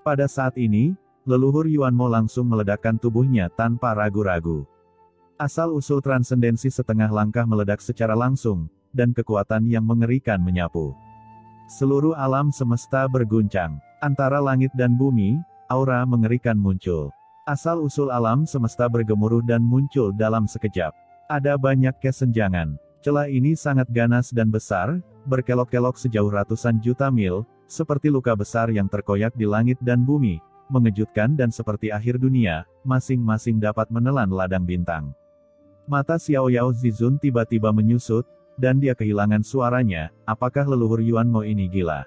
Pada saat ini, leluhur Yuanmo langsung meledakkan tubuhnya tanpa ragu-ragu. Asal-usul transendensi setengah langkah meledak secara langsung, dan kekuatan yang mengerikan menyapu. Seluruh alam semesta berguncang. Antara langit dan bumi, aura mengerikan muncul. Asal-usul alam semesta bergemuruh dan muncul dalam sekejap. Ada banyak kesenjangan. Celah ini sangat ganas dan besar, berkelok-kelok sejauh ratusan juta mil, seperti luka besar yang terkoyak di langit dan bumi, mengejutkan dan seperti akhir dunia, masing-masing dapat menelan ladang bintang. Mata Xiao Yao Zizun tiba-tiba menyusut, dan dia kehilangan suaranya. Apakah leluhur Yuanmo ini gila?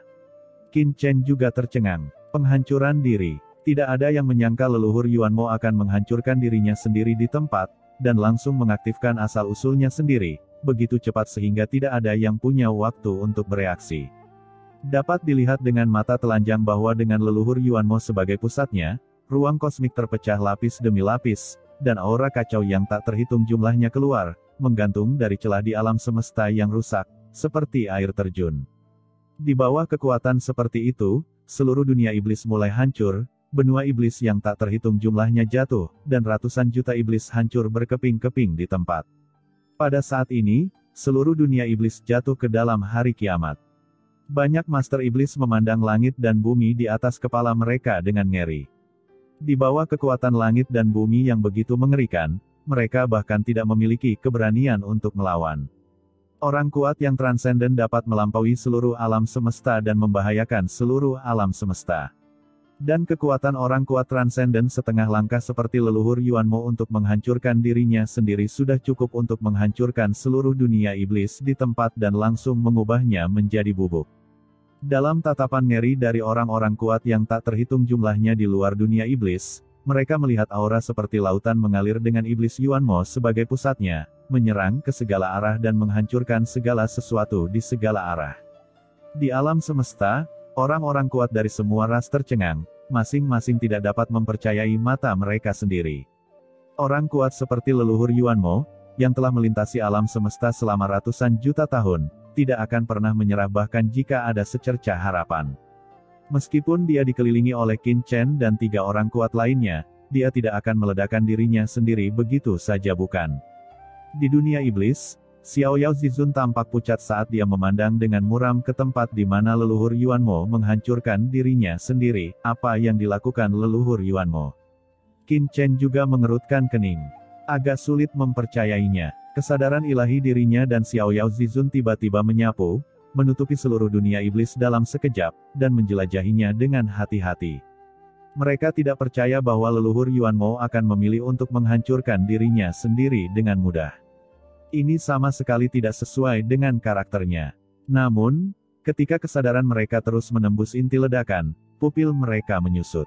Qin Chen juga tercengang. Penghancuran diri. Tidak ada yang menyangka leluhur Yuanmo akan menghancurkan dirinya sendiri di tempat, dan langsung mengaktifkan asal-usulnya sendiri, begitu cepat sehingga tidak ada yang punya waktu untuk bereaksi. Dapat dilihat dengan mata telanjang bahwa dengan leluhur Yuanmo sebagai pusatnya, ruang kosmik terpecah lapis demi lapis, dan aura kacau yang tak terhitung jumlahnya keluar, menggantung dari celah di alam semesta yang rusak, seperti air terjun. Di bawah kekuatan seperti itu, seluruh dunia iblis mulai hancur, benua iblis yang tak terhitung jumlahnya jatuh, dan ratusan juta iblis hancur berkeping-keping di tempat. Pada saat ini, seluruh dunia iblis jatuh ke dalam hari kiamat. Banyak master iblis memandang langit dan bumi di atas kepala mereka dengan ngeri. Di bawah kekuatan langit dan bumi yang begitu mengerikan, mereka bahkan tidak memiliki keberanian untuk melawan. Orang kuat yang transenden dapat melampaui seluruh alam semesta dan membahayakan seluruh alam semesta. Dan kekuatan orang kuat transenden setengah langkah seperti leluhur Yuanmo untuk menghancurkan dirinya sendiri sudah cukup untuk menghancurkan seluruh dunia iblis di tempat dan langsung mengubahnya menjadi bubuk. Dalam tatapan ngeri dari orang-orang kuat yang tak terhitung jumlahnya di luar dunia iblis, mereka melihat aura seperti lautan mengalir dengan iblis Yuanmo sebagai pusatnya, menyerang ke segala arah dan menghancurkan segala sesuatu di segala arah. Di alam semesta, orang-orang kuat dari semua ras tercengang, masing-masing tidak dapat mempercayai mata mereka sendiri. Orang kuat seperti leluhur Yuanmo, yang telah melintasi alam semesta selama ratusan juta tahun, tidak akan pernah menyerah bahkan jika ada secercah harapan. Meskipun dia dikelilingi oleh Qin Chen dan 3 orang kuat lainnya, dia tidak akan meledakkan dirinya sendiri begitu saja bukan. Di dunia iblis, Xiao Yao Zizun tampak pucat saat dia memandang dengan muram ke tempat di mana leluhur Yuanmo menghancurkan dirinya sendiri. Apa yang dilakukan leluhur Yuanmo? Qin Chen juga mengerutkan kening. Agak sulit mempercayainya. Kesadaran ilahi dirinya dan Xiao Yao Zizun tiba-tiba menyapu, menutupi seluruh dunia iblis dalam sekejap, dan menjelajahinya dengan hati-hati. Mereka tidak percaya bahwa leluhur Yuanmo akan memilih untuk menghancurkan dirinya sendiri dengan mudah. Ini sama sekali tidak sesuai dengan karakternya. Namun, ketika kesadaran mereka terus menembus inti ledakan, pupil mereka menyusut.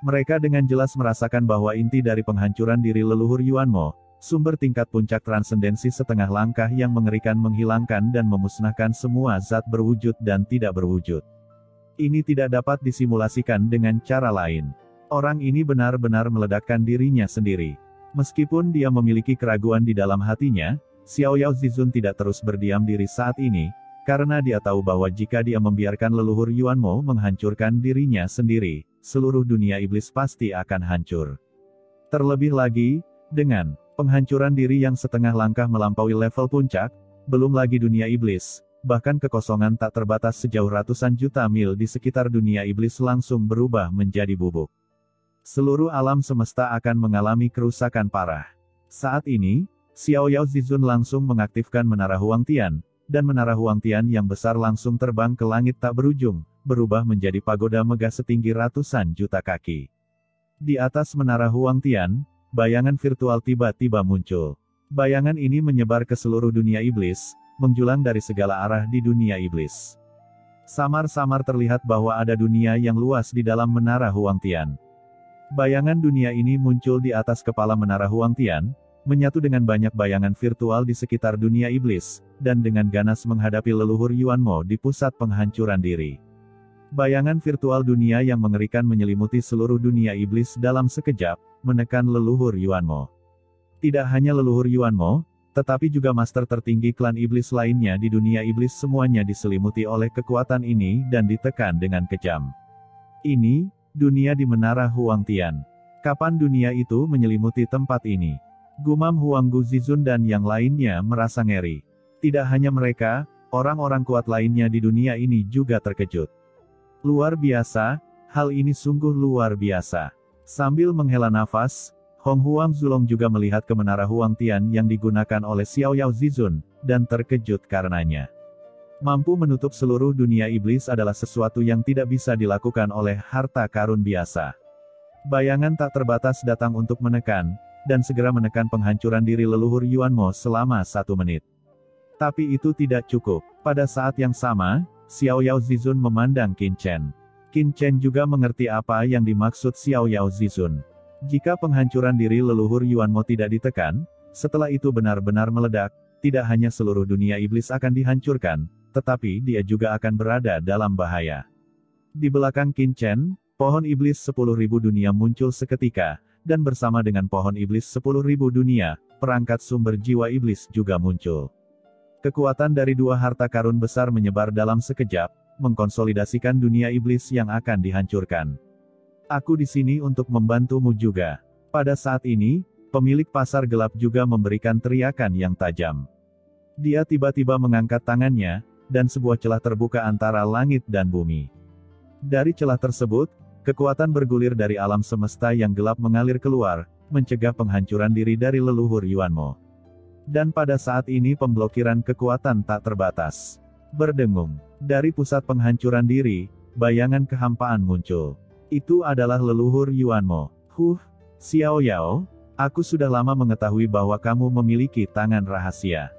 Mereka dengan jelas merasakan bahwa inti dari penghancuran diri leluhur Yuanmo, sumber tingkat puncak transendensi setengah langkah yang mengerikan menghilangkan dan memusnahkan semua zat berwujud dan tidak berwujud. Ini tidak dapat disimulasikan dengan cara lain. Orang ini benar-benar meledakkan dirinya sendiri. Meskipun dia memiliki keraguan di dalam hatinya, Xiao Yao Zizun tidak terus berdiam diri saat ini, karena dia tahu bahwa jika dia membiarkan leluhur Yuanmo menghancurkan dirinya sendiri, seluruh dunia iblis pasti akan hancur. Terlebih lagi, dengan penghancuran diri yang setengah langkah melampaui level puncak, belum lagi dunia iblis, bahkan kekosongan tak terbatas sejauh ratusan juta mil di sekitar dunia iblis langsung berubah menjadi bubuk. Seluruh alam semesta akan mengalami kerusakan parah. Saat ini, Xiao Yao Zizun langsung mengaktifkan Menara Huangtian, dan Menara Huangtian yang besar langsung terbang ke langit tak berujung, berubah menjadi pagoda megah setinggi ratusan juta kaki. Di atas Menara Huangtian, bayangan virtual tiba-tiba muncul. Bayangan ini menyebar ke seluruh dunia iblis, menjulang dari segala arah di dunia iblis. Samar-samar terlihat bahwa ada dunia yang luas di dalam Menara Huangtian. Bayangan dunia ini muncul di atas kepala Menara Huangtian, menyatu dengan banyak bayangan virtual di sekitar dunia iblis, dan dengan ganas menghadapi leluhur Yuanmo di pusat penghancuran diri. Bayangan virtual dunia yang mengerikan menyelimuti seluruh dunia iblis dalam sekejap, menekan leluhur Yuanmo. Tidak hanya leluhur Yuanmo, tetapi juga master tertinggi klan iblis lainnya di dunia iblis semuanya diselimuti oleh kekuatan ini dan ditekan dengan kejam. Ini, Dunia di Menara Huangtian. Kapan dunia itu menyelimuti tempat ini? Gumam Huang Guzizun dan yang lainnya merasa ngeri. Tidak hanya mereka, orang-orang kuat lainnya di dunia ini juga terkejut. Luar biasa, hal ini sungguh luar biasa. Sambil menghela nafas, Hong Huang Zulong juga melihat ke Menara Huangtian yang digunakan oleh Xiao Yao Zizun, dan terkejut karenanya. Mampu menutup seluruh dunia iblis adalah sesuatu yang tidak bisa dilakukan oleh harta karun biasa. Bayangan tak terbatas datang untuk menekan, dan segera menekan penghancuran diri leluhur Yuanmo selama 1 menit. Tapi itu tidak cukup. Pada saat yang sama, Xiao Yao Zizun memandang Qin Chen. Qin Chen juga mengerti apa yang dimaksud Xiao Yao Zizun. Jika penghancuran diri leluhur Yuanmo tidak ditekan, setelah itu benar-benar meledak, tidak hanya seluruh dunia iblis akan dihancurkan, tetapi dia juga akan berada dalam bahaya. Di belakang Qin Chen, pohon iblis 10.000 dunia muncul seketika, dan bersama dengan pohon iblis 10.000 dunia, perangkat sumber jiwa iblis juga muncul. Kekuatan dari 2 harta karun besar menyebar dalam sekejap, mengkonsolidasikan dunia iblis yang akan dihancurkan. Aku di sini untuk membantumu juga. Pada saat ini, pemilik pasar gelap juga memberikan teriakan yang tajam. Dia tiba-tiba mengangkat tangannya, dan sebuah celah terbuka antara langit dan bumi. Dari celah tersebut, kekuatan bergulir dari alam semesta yang gelap mengalir keluar, mencegah penghancuran diri dari leluhur Yuanmo. Dan pada saat ini pemblokiran kekuatan tak terbatas. Berdengung. Dari pusat penghancuran diri, bayangan kehampaan muncul. Itu adalah leluhur Yuanmo. Xiao Yao, aku sudah lama mengetahui bahwa kamu memiliki tangan rahasia.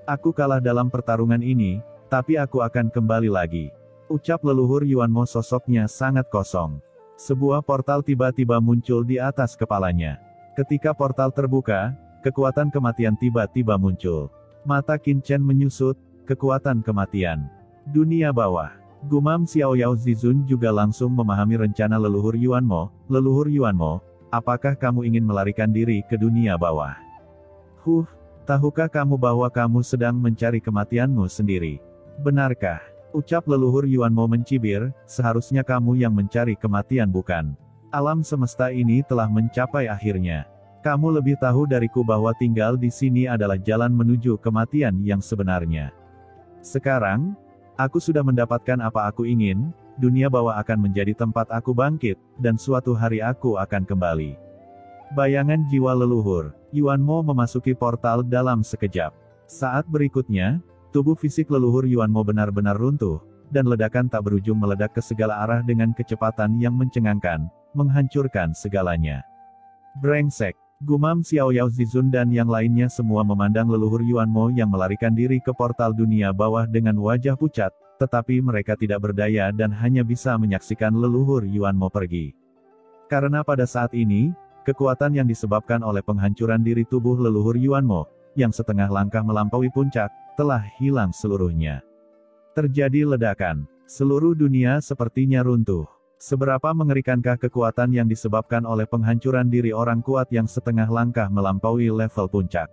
Aku kalah dalam pertarungan ini, tapi aku akan kembali lagi. Ucap leluhur Yuanmo, sosoknya sangat kosong. Sebuah portal tiba-tiba muncul di atas kepalanya. Ketika portal terbuka, kekuatan kematian tiba-tiba muncul. Mata Qin Chen menyusut, kekuatan kematian. Dunia bawah. Gumam Xiao Yao Zizun juga langsung memahami rencana leluhur Yuanmo. Leluhur Yuanmo, apakah kamu ingin melarikan diri ke dunia bawah? Tahukah kamu bahwa kamu sedang mencari kematianmu sendiri? Benarkah? Ucap leluhur Yuanmo mencibir, seharusnya kamu yang mencari kematian bukan? Alam semesta ini telah mencapai akhirnya. Kamu lebih tahu dariku bahwa tinggal di sini adalah jalan menuju kematian yang sebenarnya. Sekarang, aku sudah mendapatkan apa aku ingin, dunia bawah akan menjadi tempat aku bangkit, dan suatu hari aku akan kembali. Bayangan jiwa leluhur, Yuanmo memasuki portal dalam sekejap. Saat berikutnya, tubuh fisik leluhur Yuanmo benar-benar runtuh, dan ledakan tak berujung meledak ke segala arah dengan kecepatan yang mencengangkan, menghancurkan segalanya. Brengsek, gumam Xiao Yao Zizun dan yang lainnya semua memandang leluhur Yuanmo yang melarikan diri ke portal dunia bawah dengan wajah pucat, tetapi mereka tidak berdaya dan hanya bisa menyaksikan leluhur Yuanmo pergi. Karena pada saat ini, kekuatan yang disebabkan oleh penghancuran diri tubuh leluhur Yuanmo, yang setengah langkah melampaui puncak, telah hilang seluruhnya. Terjadi ledakan. Seluruh dunia sepertinya runtuh. Seberapa mengerikankah kekuatan yang disebabkan oleh penghancuran diri orang kuat yang setengah langkah melampaui level puncak?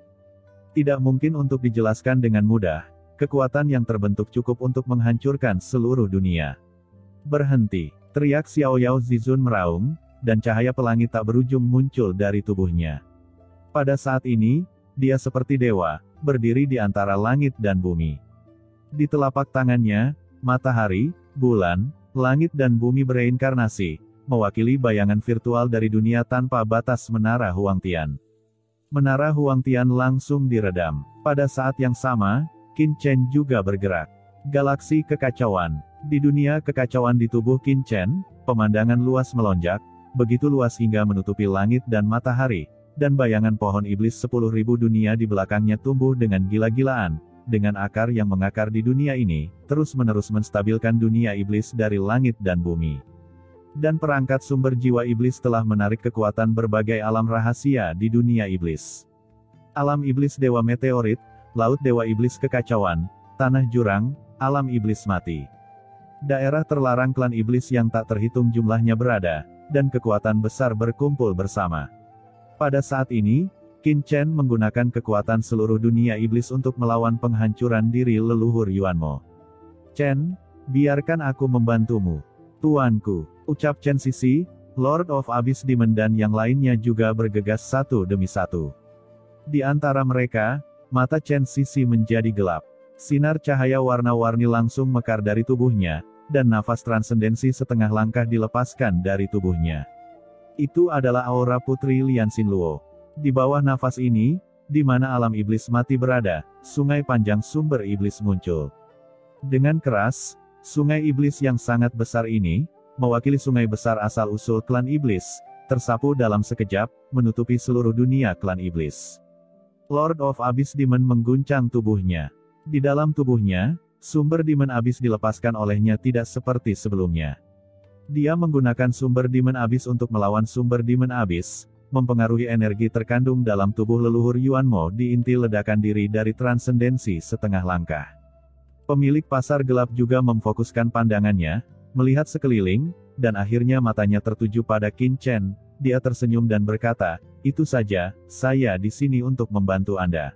Tidak mungkin untuk dijelaskan dengan mudah. Kekuatan yang terbentuk cukup untuk menghancurkan seluruh dunia. Berhenti. Teriak Xiao Yao Zizun meraung, dan cahaya pelangi tak berujung muncul dari tubuhnya. Pada saat ini, dia seperti dewa, berdiri di antara langit dan bumi. Di telapak tangannya, matahari, bulan, langit dan bumi bereinkarnasi, mewakili bayangan virtual dari dunia tanpa batas Menara Huangtian. Menara Huangtian langsung diredam. Pada saat yang sama, Qin Chen juga bergerak. Galaksi kekacauan. Di dunia kekacauan di tubuh Qin Chen, pemandangan luas melonjak, begitu luas hingga menutupi langit dan matahari. Dan bayangan pohon iblis 10.000 dunia di belakangnya tumbuh dengan gila-gilaan, dengan akar yang mengakar di dunia ini, terus-menerus menstabilkan dunia iblis dari langit dan bumi. Dan perangkat sumber jiwa iblis telah menarik kekuatan berbagai alam rahasia di dunia iblis. Alam iblis dewa meteorit, laut dewa iblis kekacauan, tanah jurang, alam iblis mati. Daerah terlarang klan iblis yang tak terhitung jumlahnya berada, dan kekuatan besar berkumpul bersama. Pada saat ini, Qin Chen menggunakan kekuatan seluruh dunia iblis untuk melawan penghancuran diri leluhur Yuanmo. Chen, biarkan aku membantumu. Tuanku. Ucap Chen Sisi, Lord of Abyss Demon dan yang lainnya juga bergegas satu demi satu. Di antara mereka, mata Chen Sisi menjadi gelap. Sinar cahaya warna-warni langsung mekar dari tubuhnya, dan nafas transendensi setengah langkah dilepaskan dari tubuhnya. Itu adalah aura Putri Lian Xinluo. Di bawah nafas ini, di mana alam iblis mati berada, sungai panjang sumber iblis muncul. Dengan keras, sungai iblis yang sangat besar ini, mewakili sungai besar asal-usul klan iblis, tersapu dalam sekejap, menutupi seluruh dunia klan iblis. Lord of Abyss Demon mengguncang tubuhnya. Di dalam tubuhnya, sumber Demon Abyss dilepaskan olehnya tidak seperti sebelumnya. Dia menggunakan sumber Demon Abyss untuk melawan sumber Demon Abyss, mempengaruhi energi terkandung dalam tubuh leluhur Yuanmo di inti ledakan diri dari transendensi setengah langkah. Pemilik pasar gelap juga memfokuskan pandangannya, melihat sekeliling, dan akhirnya matanya tertuju pada Qin Chen. Dia tersenyum dan berkata, "Itu saja, saya di sini untuk membantu Anda."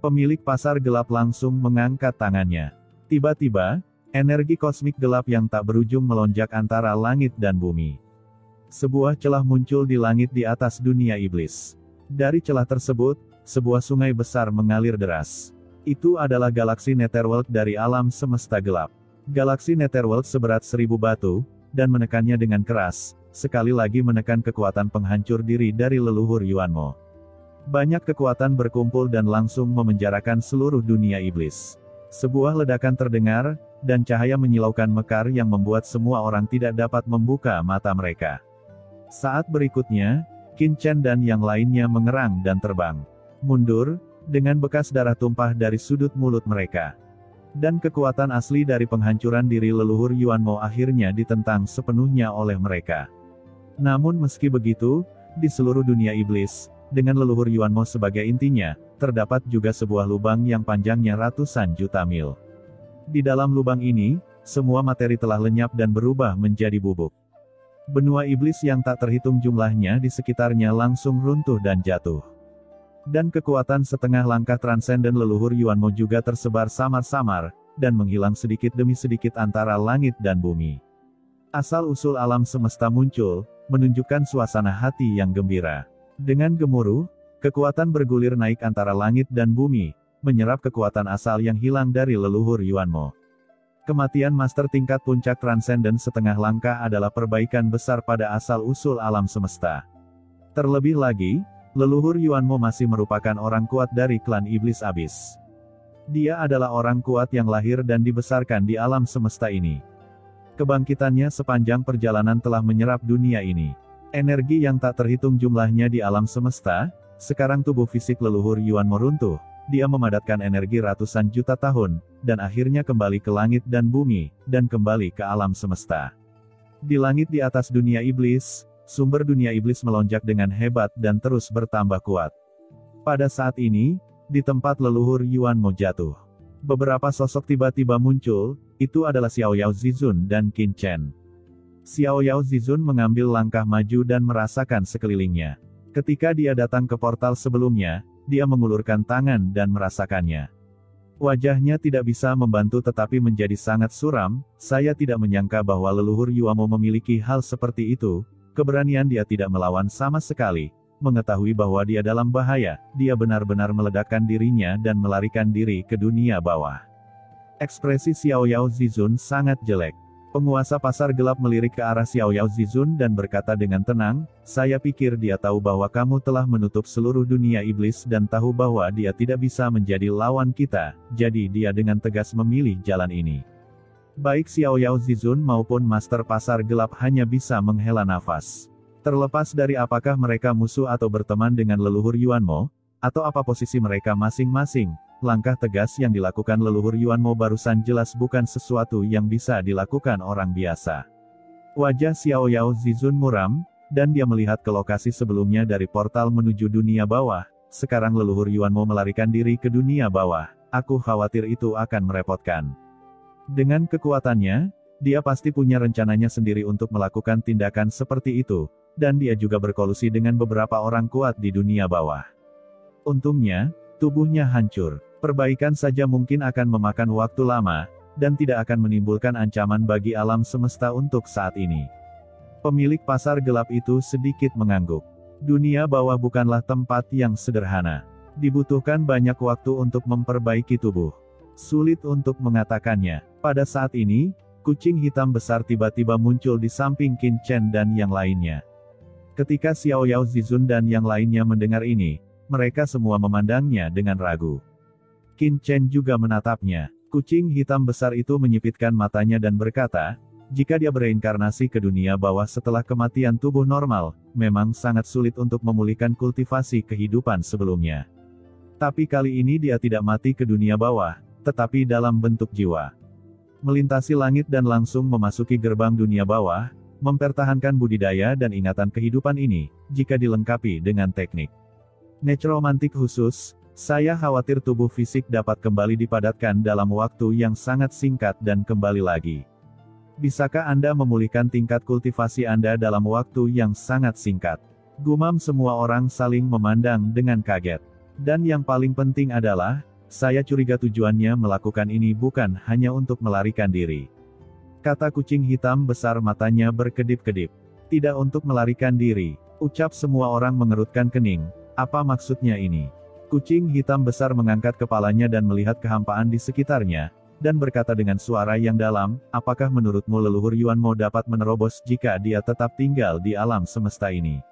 Pemilik pasar gelap langsung mengangkat tangannya. Tiba-tiba, energi kosmik gelap yang tak berujung melonjak antara langit dan bumi. Sebuah celah muncul di langit di atas dunia iblis. Dari celah tersebut, sebuah sungai besar mengalir deras. Itu adalah galaksi Netherworld dari alam semesta gelap. Galaksi Netherworld seberat 1000 batu, dan menekannya dengan keras, sekali lagi menekan kekuatan penghancur diri dari leluhur Yuanmo. Banyak kekuatan berkumpul dan langsung memenjarakan seluruh dunia iblis. Sebuah ledakan terdengar, dan cahaya menyilaukan mekar yang membuat semua orang tidak dapat membuka mata mereka. Saat berikutnya, Qin Chen dan yang lainnya mengerang dan terbang mundur, dengan bekas darah tumpah dari sudut mulut mereka. Dan kekuatan asli dari penghancuran diri leluhur Yuanmo akhirnya ditentang sepenuhnya oleh mereka. Namun meski begitu, di seluruh dunia iblis, dengan leluhur Yuanmo sebagai intinya, terdapat juga sebuah lubang yang panjangnya ratusan juta mil. Di dalam lubang ini, semua materi telah lenyap dan berubah menjadi bubuk. Benua iblis yang tak terhitung jumlahnya di sekitarnya langsung runtuh dan jatuh. Dan kekuatan setengah langkah transenden leluhur Yuanmo juga tersebar samar-samar, dan menghilang sedikit demi sedikit antara langit dan bumi. Asal-usul alam semesta muncul, menunjukkan suasana hati yang gembira. Dengan gemuruh, kekuatan bergulir naik antara langit dan bumi, menyerap kekuatan asal yang hilang dari leluhur Yuanmo. Kematian master tingkat puncak transenden setengah langkah adalah perbaikan besar pada asal-usul alam semesta. Terlebih lagi, leluhur Yuanmo masih merupakan orang kuat dari klan iblis abis. Dia adalah orang kuat yang lahir dan dibesarkan di alam semesta ini. Kebangkitannya sepanjang perjalanan telah menyerap dunia ini. Energi yang tak terhitung jumlahnya di alam semesta, sekarang tubuh fisik leluhur Yuanmo runtuh. Dia memadatkan energi ratusan juta tahun, dan akhirnya kembali ke langit dan bumi, dan kembali ke alam semesta. Di langit di atas dunia iblis, sumber dunia iblis melonjak dengan hebat dan terus bertambah kuat. Pada saat ini, di tempat leluhur Yuanmo jatuh, beberapa sosok tiba-tiba muncul, itu adalah Xiao Yao Zizun dan Qin Chen. Xiao Yao Zizun mengambil langkah maju dan merasakan sekelilingnya. Ketika dia datang ke portal sebelumnya, dia mengulurkan tangan dan merasakannya. Wajahnya tidak bisa membantu tetapi menjadi sangat suram. Saya tidak menyangka bahwa leluhur Yuanmo memiliki hal seperti itu. Keberanian dia tidak melawan sama sekali. Mengetahui bahwa dia dalam bahaya, dia benar-benar meledakkan dirinya dan melarikan diri ke dunia bawah. Ekspresi Xiao Yao Zizun sangat jelek. Penguasa pasar gelap melirik ke arah Xiao Yao Zizun dan berkata dengan tenang, "Saya pikir dia tahu bahwa kamu telah menutup seluruh dunia iblis dan tahu bahwa dia tidak bisa menjadi lawan kita, jadi dia dengan tegas memilih jalan ini." Baik Xiao Yao Zizun maupun Master Pasar Gelap hanya bisa menghela nafas. Terlepas dari apakah mereka musuh atau berteman dengan leluhur Yuanmo, atau apa posisi mereka masing-masing, langkah tegas yang dilakukan leluhur Yuanmo barusan jelas bukan sesuatu yang bisa dilakukan orang biasa. Wajah Xiao Yao Zizun muram, dan dia melihat ke lokasi sebelumnya dari portal menuju dunia bawah. Sekarang leluhur Yuanmo melarikan diri ke dunia bawah. Aku khawatir itu akan merepotkan. Dengan kekuatannya, dia pasti punya rencananya sendiri untuk melakukan tindakan seperti itu, dan dia juga berkolusi dengan beberapa orang kuat di dunia bawah. Untungnya, tubuhnya hancur. Perbaikan saja mungkin akan memakan waktu lama, dan tidak akan menimbulkan ancaman bagi alam semesta untuk saat ini. Pemilik pasar gelap itu sedikit mengangguk. Dunia bawah bukanlah tempat yang sederhana. Dibutuhkan banyak waktu untuk memperbaiki tubuh. Sulit untuk mengatakannya. Pada saat ini, kucing hitam besar tiba-tiba muncul di samping Qin Chen dan yang lainnya. Ketika Xiao Yao Zizun dan yang lainnya mendengar ini, mereka semua memandangnya dengan ragu. Qin Chen juga menatapnya. Kucing hitam besar itu menyipitkan matanya dan berkata, jika dia bereinkarnasi ke dunia bawah setelah kematian tubuh normal, memang sangat sulit untuk memulihkan kultivasi kehidupan sebelumnya. Tapi kali ini dia tidak mati ke dunia bawah, tetapi dalam bentuk jiwa. Melintasi langit dan langsung memasuki gerbang dunia bawah, mempertahankan budidaya dan ingatan kehidupan ini, jika dilengkapi dengan teknik necromantik khusus, saya khawatir tubuh fisik dapat kembali dipadatkan dalam waktu yang sangat singkat dan kembali lagi. Bisakah Anda memulihkan tingkat kultivasi Anda dalam waktu yang sangat singkat? Gumam semua orang saling memandang dengan kaget. Dan yang paling penting adalah, saya curiga tujuannya melakukan ini bukan hanya untuk melarikan diri. Kata kucing hitam besar matanya berkedip-kedip. Tidak untuk melarikan diri. Ucap semua orang mengerutkan kening. Apa maksudnya ini? Kucing hitam besar mengangkat kepalanya dan melihat kehampaan di sekitarnya, dan berkata dengan suara yang dalam, apakah menurutmu leluhur Yuan Mo dapat menerobos jika dia tetap tinggal di alam semesta ini?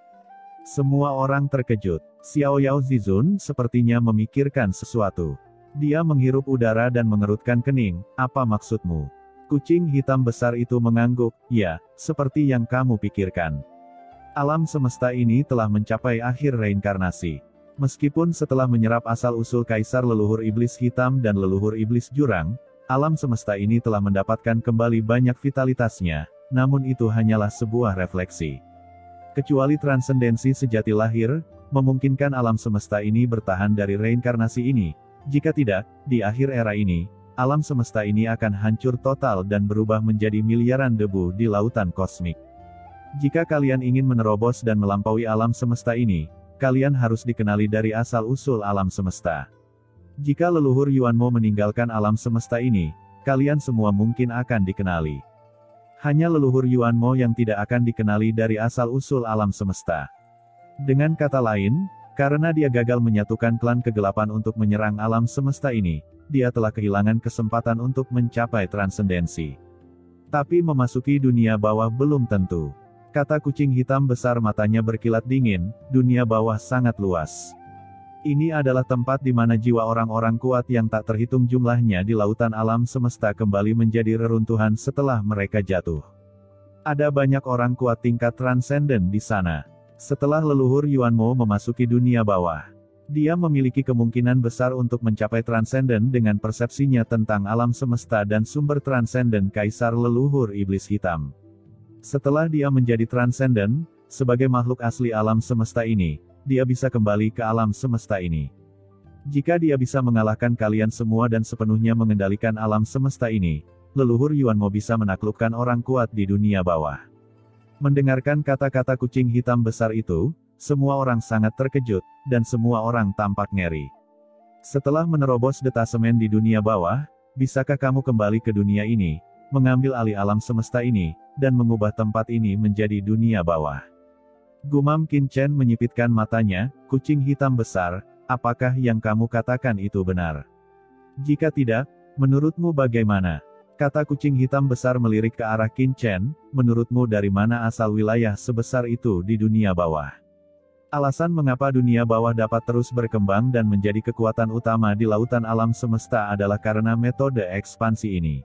Semua orang terkejut. Xiao Yao Zizun sepertinya memikirkan sesuatu. Dia menghirup udara dan mengerutkan kening, apa maksudmu? Kucing hitam besar itu mengangguk, ya, seperti yang kamu pikirkan. Alam semesta ini telah mencapai akhir reinkarnasi. Meskipun setelah menyerap asal-usul kaisar leluhur iblis hitam dan leluhur iblis jurang, alam semesta ini telah mendapatkan kembali banyak vitalitasnya, namun itu hanyalah sebuah refleksi. Kecuali transendensi sejati lahir, memungkinkan alam semesta ini bertahan dari reinkarnasi ini. Jika tidak, di akhir era ini, alam semesta ini akan hancur total dan berubah menjadi miliaran debu di lautan kosmik. Jika kalian ingin menerobos dan melampaui alam semesta ini, kalian harus dikenali dari asal-usul alam semesta. Jika leluhur Yuan Mo meninggalkan alam semesta ini, kalian semua mungkin akan dikenali. Hanya leluhur Yuan Mo yang tidak akan dikenali dari asal-usul alam semesta. Dengan kata lain, karena dia gagal menyatukan klan kegelapan untuk menyerang alam semesta ini, dia telah kehilangan kesempatan untuk mencapai transendensi. Tapi memasuki dunia bawah belum tentu. Kata kucing hitam besar matanya berkilat dingin, dunia bawah sangat luas. Ini adalah tempat di mana jiwa orang-orang kuat yang tak terhitung jumlahnya di lautan alam semesta kembali menjadi reruntuhan setelah mereka jatuh. Ada banyak orang kuat tingkat transenden di sana. Setelah leluhur Yuan Mo memasuki dunia bawah, dia memiliki kemungkinan besar untuk mencapai transenden dengan persepsinya tentang alam semesta dan sumber transenden kaisar leluhur iblis hitam. Setelah dia menjadi transenden, sebagai makhluk asli alam semesta ini, dia bisa kembali ke alam semesta ini. Jika dia bisa mengalahkan kalian semua dan sepenuhnya mengendalikan alam semesta ini, leluhur Yuan Mo bisa menaklukkan orang kuat di dunia bawah. Mendengarkan kata-kata kucing hitam besar itu, semua orang sangat terkejut, dan semua orang tampak ngeri. Setelah menerobos detasemen di dunia bawah, bisakah kamu kembali ke dunia ini, mengambil alih alam semesta ini, dan mengubah tempat ini menjadi dunia bawah? Gumam Qin Chen menyipitkan matanya, kucing hitam besar, apakah yang kamu katakan itu benar? Jika tidak, menurutmu bagaimana? Kata kucing hitam besar melirik ke arah Qin Chen, menurutmu dari mana asal wilayah sebesar itu di dunia bawah? Alasan mengapa dunia bawah dapat terus berkembang dan menjadi kekuatan utama di lautan alam semesta adalah karena metode ekspansi ini.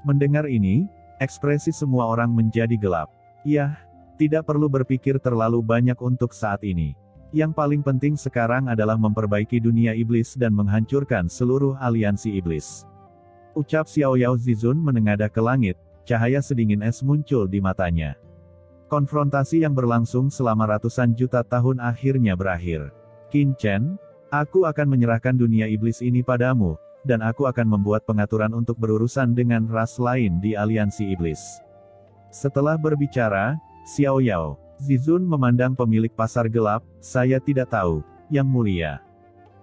Mendengar ini, ekspresi semua orang menjadi gelap. Yah, tidak perlu berpikir terlalu banyak untuk saat ini. Yang paling penting sekarang adalah memperbaiki dunia iblis dan menghancurkan seluruh aliansi iblis. Ucap Xiao Yao Zizun menengadah ke langit, cahaya sedingin es muncul di matanya. Konfrontasi yang berlangsung selama ratusan juta tahun akhirnya berakhir. Qin Chen, aku akan menyerahkan dunia iblis ini padamu, dan aku akan membuat pengaturan untuk berurusan dengan ras lain di aliansi iblis. Setelah berbicara, Xiao Yao Zizun memandang pemilik pasar gelap, saya tidak tahu, Yang Mulia.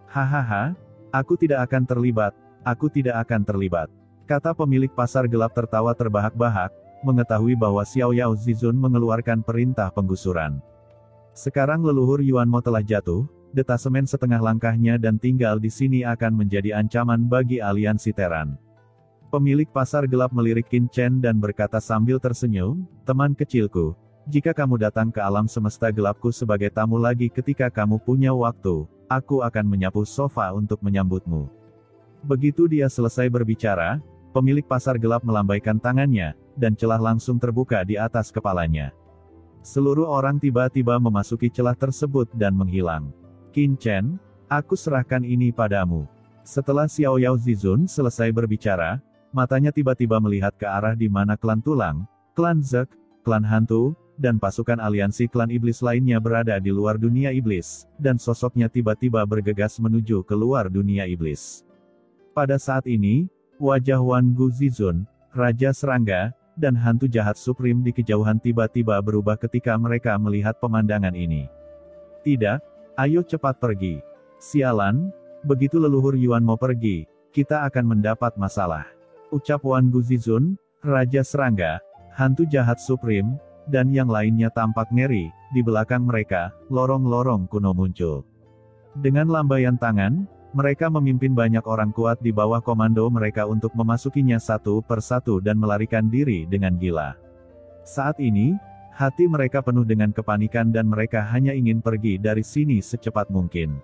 Hahaha, aku tidak akan terlibat, aku tidak akan terlibat. Kata pemilik pasar gelap tertawa terbahak-bahak, mengetahui bahwa Xiao Yao Zizun mengeluarkan perintah penggusuran. Sekarang leluhur Yuanmo telah jatuh, detasemen setengah langkahnya dan tinggal di sini akan menjadi ancaman bagi aliansi Terran. Pemilik pasar gelap melirik Qin Chen dan berkata sambil tersenyum, "Teman kecilku, jika kamu datang ke alam semesta gelapku sebagai tamu lagi ketika kamu punya waktu, aku akan menyapu sofa untuk menyambutmu." Begitu dia selesai berbicara, pemilik pasar gelap melambaikan tangannya, dan celah langsung terbuka di atas kepalanya. Seluruh orang tiba-tiba memasuki celah tersebut dan menghilang. "Qin Chen, aku serahkan ini padamu." Setelah Xiao Yao Zizun selesai berbicara, matanya tiba-tiba melihat ke arah di mana klan Tulang, klan Zek, klan Hantu, dan pasukan aliansi klan iblis lainnya berada di luar dunia iblis, dan sosoknya tiba-tiba bergegas menuju ke luar dunia iblis. Pada saat ini, wajah Wan Gu Zizun, Raja Serangga, dan hantu jahat Supreme di kejauhan tiba-tiba berubah ketika mereka melihat pemandangan ini. "Tidak, ayo cepat pergi. Sialan, begitu leluhur Yuan mau pergi, kita akan mendapat masalah," ucap Wan Gu Zizun, Raja Serangga, hantu jahat Supreme, dan yang lainnya tampak ngeri. Di belakang mereka, lorong-lorong kuno muncul. Dengan lambaian tangan, mereka memimpin banyak orang kuat di bawah komando mereka untuk memasukinya satu persatu dan melarikan diri dengan gila. Saat ini, hati mereka penuh dengan kepanikan dan mereka hanya ingin pergi dari sini secepat mungkin.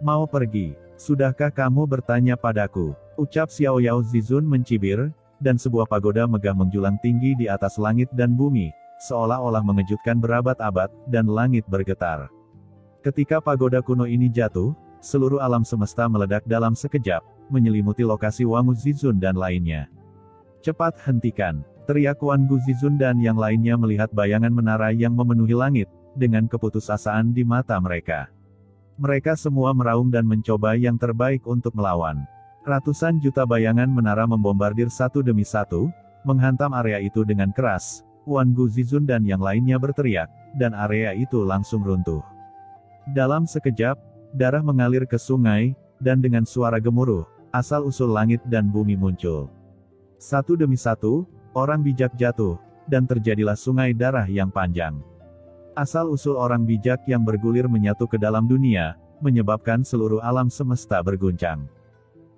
"Mau pergi? Sudahkah kamu bertanya padaku?" ucap Xiao Yao Zizun mencibir, dan sebuah pagoda megah menjulang tinggi di atas langit dan bumi, seolah-olah mengejutkan berabad-abad, dan langit bergetar. Ketika pagoda kuno ini jatuh, seluruh alam semesta meledak dalam sekejap, menyelimuti lokasi Wang Gu Zizun dan lainnya. "Cepat hentikan!" teriak Wan Gu Zizun dan yang lainnya melihat bayangan menara yang memenuhi langit, dengan keputusasaan di mata mereka. Mereka semua meraung dan mencoba yang terbaik untuk melawan. Ratusan juta bayangan menara membombardir satu demi satu, menghantam area itu dengan keras. Wan Gu Zizun dan yang lainnya berteriak, dan area itu langsung runtuh. Dalam sekejap, darah mengalir ke sungai, dan dengan suara gemuruh, asal-usul langit dan bumi muncul. Satu demi satu, orang bijak jatuh, dan terjadilah sungai darah yang panjang. Asal-usul orang bijak yang bergulir menyatu ke dalam dunia, menyebabkan seluruh alam semesta berguncang.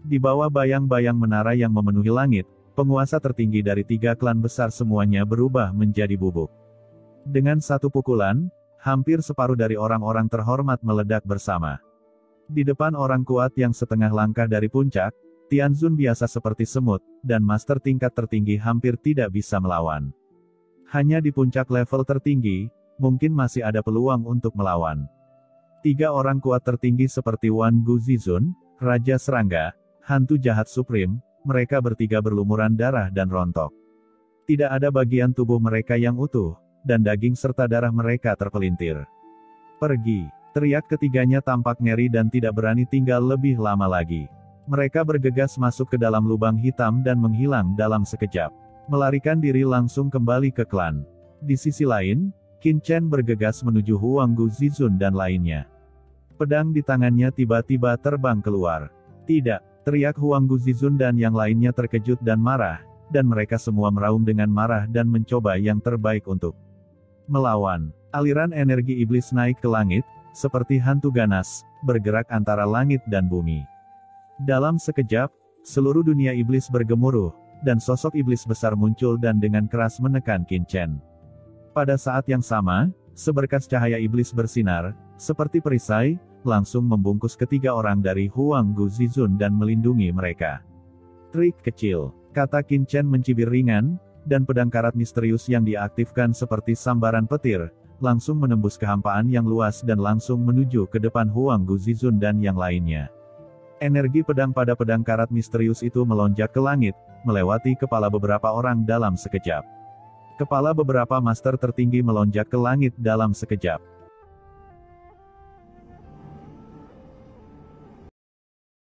Di bawah bayang-bayang menara yang memenuhi langit, penguasa tertinggi dari 3 klan besar semuanya berubah menjadi bubuk. Dengan satu pukulan, hampir separuh dari orang-orang terhormat meledak bersama. Di depan orang kuat yang setengah langkah dari puncak, Tianzun biasa seperti semut, dan master tingkat tertinggi hampir tidak bisa melawan. Hanya di puncak level tertinggi, mungkin masih ada peluang untuk melawan. 3 orang kuat tertinggi seperti Wan Gu Zizun, Raja Serangga, hantu jahat Supreme, mereka bertiga berlumuran darah dan rontok. Tidak ada bagian tubuh mereka yang utuh, dan daging serta darah mereka terpelintir. "Pergi!" teriak ketiganya tampak ngeri dan tidak berani tinggal lebih lama lagi. Mereka bergegas masuk ke dalam lubang hitam dan menghilang dalam sekejap. Melarikan diri langsung kembali ke klan. Di sisi lain, Qin Chen bergegas menuju Huang Gu Zizun dan lainnya. Pedang di tangannya tiba-tiba terbang keluar. "Tidak!" teriak Huang Gu Zizun dan yang lainnya terkejut dan marah, dan mereka semua meraung dengan marah dan mencoba yang terbaik untuk melawan. Aliran energi iblis naik ke langit, seperti hantu ganas, bergerak antara langit dan bumi. Dalam sekejap, seluruh dunia iblis bergemuruh, dan sosok iblis besar muncul dan dengan keras menekan Qin Chen. Pada saat yang sama, seberkas cahaya iblis bersinar, seperti perisai, langsung membungkus ketiga orang dari Huang Gu Zizun dan melindungi mereka. "Trik kecil," kata Qin Chen mencibir ringan, dan pedang karat misterius yang diaktifkan seperti sambaran petir, langsung menembus kehampaan yang luas dan langsung menuju ke depan Huang Gu Zizun dan yang lainnya. Energi pedang pada pedang karat misterius itu melonjak ke langit, melewati kepala beberapa orang dalam sekejap. Kepala beberapa master tertinggi melonjak ke langit dalam sekejap.